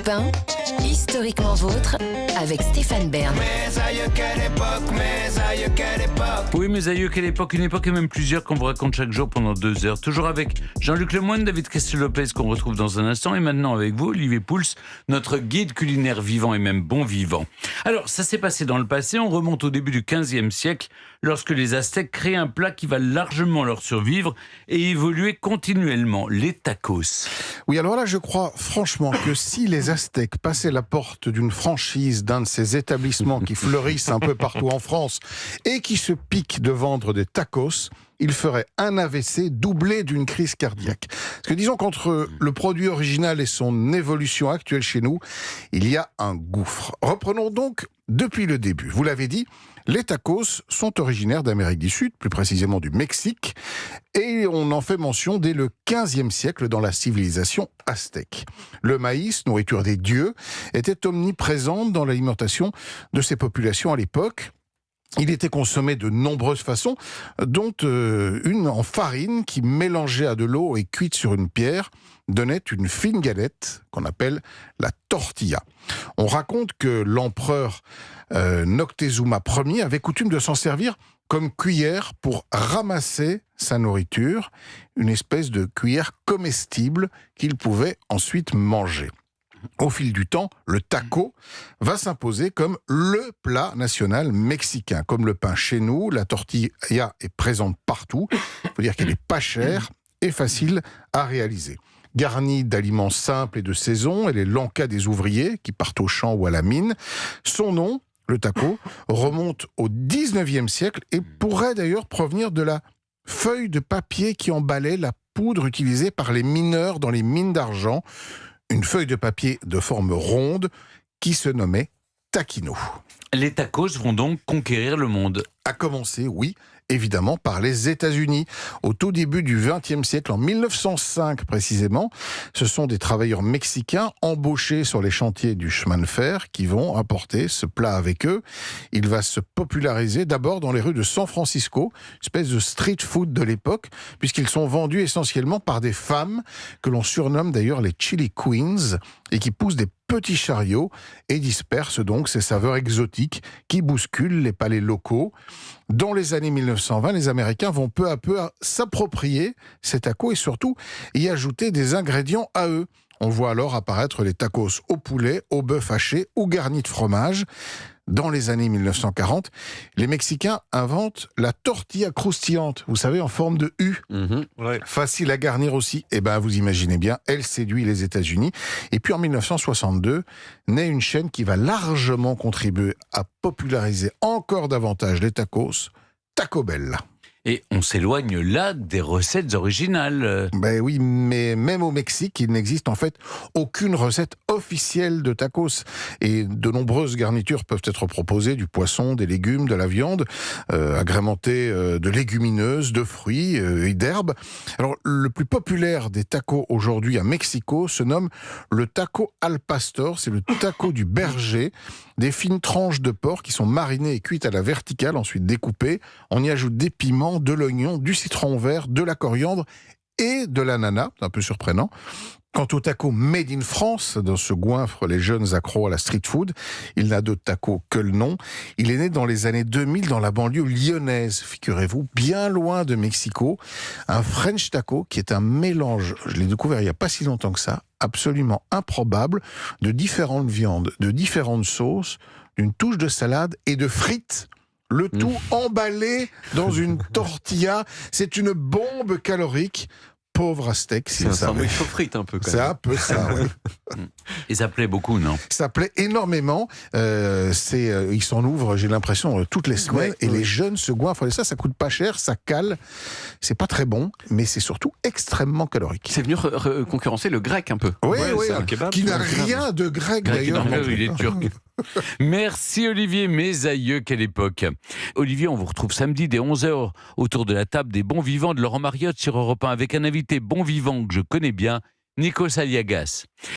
Europe 1, historiquement vôtre, avec Stéphane Bern. Mes aïeux, quelle époque, mes aïeux, quelle époque. Oui, mes aïeux, quelle époque, une époque et même plusieurs qu'on vous raconte chaque jour pendant 2 heures. Toujours avec Jean-Luc Lemoyne, David Castel-Lopez qu'on retrouve dans un instant, et maintenant avec vous, Olivier Pouls, notre guide culinaire vivant et même bon vivant. Alors, ça s'est passé dans le passé, on remonte au début du XVe siècle, lorsque les Aztèques créent un plat qui va largement leur survivre et évoluer continuellement, les tacos. Oui, alors là, je crois franchement que si les Aztèques passaient la porte d'une franchise d'un de ces établissements qui fleurissent un peu partout en France et qui se piquent de vendre des tacos, ils feraient un AVC doublé d'une crise cardiaque. Parce que disons qu'entre le produit original et son évolution actuelle chez nous, il y a un gouffre. Reprenons donc depuis le début. Vous l'avez dit, les tacos sont originaires d'Amérique du Sud, plus précisément du Mexique, et on en fait mention dès le XVe siècle dans la civilisation aztèque. Le maïs, nourriture des dieux, était omniprésente dans l'alimentation de ces populations à l'époque. Il était consommé de nombreuses façons, dont une en farine qui, mélangée à de l'eau et cuite sur une pierre, donnait une fine galette qu'on appelle la tortilla. On raconte que l'empereur Moctezuma Ier avait coutume de s'en servir comme cuillère pour ramasser sa nourriture, une espèce de cuillère comestible qu'il pouvait ensuite manger. Au fil du temps, le taco va s'imposer comme le plat national mexicain. Comme le pain chez nous, la tortilla est présente partout. Il faut dire qu'elle n'est pas chère et facile à réaliser. Garnie d'aliments simples et de saison, elle est l'encas des ouvriers qui partent au champ ou à la mine. Son nom, le taco, remonte au 19e siècle et pourrait d'ailleurs provenir de la feuille de papier qui emballait la poudre utilisée par les mineurs dans les mines d'argent. Une feuille de papier de forme ronde qui se nommait taquino. Les tacos vont donc conquérir le monde. À commencer, oui, évidemment, par les États-Unis. Au tout début du XXe siècle, en 1905 précisément, ce sont des travailleurs mexicains embauchés sur les chantiers du chemin de fer qui vont apporter ce plat avec eux. Il va se populariser d'abord dans les rues de San Francisco, espèce de street food de l'époque, puisqu'ils sont vendus essentiellement par des femmes que l'on surnomme d'ailleurs les Chili Queens et qui poussent des petits chariots et dispersent donc ces saveurs exotiques qui bousculent les palais locaux. Dans les années 1920, les Américains vont peu à peu s'approprier ces tacos et surtout y ajouter des ingrédients à eux. On voit alors apparaître les tacos au poulet, au bœuf haché ou garnis de fromage. Dans les années 1940, les Mexicains inventent la tortilla croustillante, vous savez, en forme de U. Ouais. Facile à garnir aussi. Eh bien, vous imaginez bien, elle séduit les États-Unis. Et puis en 1962, naît une chaîne qui va largement contribuer à populariser encore davantage les tacos, Taco Bell. Et on s'éloigne là des recettes originales. Ben oui, mais même au Mexique, il n'existe en fait aucune recette officielle de tacos. Et de nombreuses garnitures peuvent être proposées, du poisson, des légumes, de la viande, agrémentées de légumineuses, de fruits et d'herbes. Alors, le plus populaire des tacos aujourd'hui à Mexico se nomme le taco al pastor. C'est le taco du berger, des fines tranches de porc qui sont marinées et cuites à la verticale, ensuite découpées. On y ajoute des piments, de l'oignon, du citron vert, de la coriandre et de l'ananas, c'est un peu surprenant. Quant au taco made in France, dans ce goinfre les jeunes accros à la street food, il n'a d'autre taco que le nom. Il est né dans les années 2000 dans la banlieue lyonnaise, figurez-vous, bien loin de Mexico. Un French taco qui est un mélange, je l'ai découvert il n'y a pas si longtemps que ça, absolument improbable, de différentes viandes, de différentes sauces, d'une touche de salade et de frites. Le tout emballé dans une tortilla. C'est une bombe calorique. Pauvre Aztèque, s'il C'est un savait. sandwich aux frites un peu quand C'est même. un peu ça, oui. Et ça plaît beaucoup, non? Ça plaît énormément. Ils s'en ouvrent, j'ai l'impression, toutes les semaines. Ouais, et ouais. les jeunes se goinfrent. Et ça coûte pas cher, ça cale. C'est pas très bon, mais c'est surtout extrêmement calorique. C'est venu concurrencer le grec un peu. Oui, Ouais, oui, c'est un kebab. qui n'a Un kebab. rien de grec, Grec, d'ailleurs. non, il est turc. Merci Olivier, mes aïeux, quelle époque. Olivier, on vous retrouve samedi dès 11h autour de la table des bons vivants de Laurent Mariotte sur Europe 1 avec un invité bon vivant que je connais bien, Nikos Aliagas.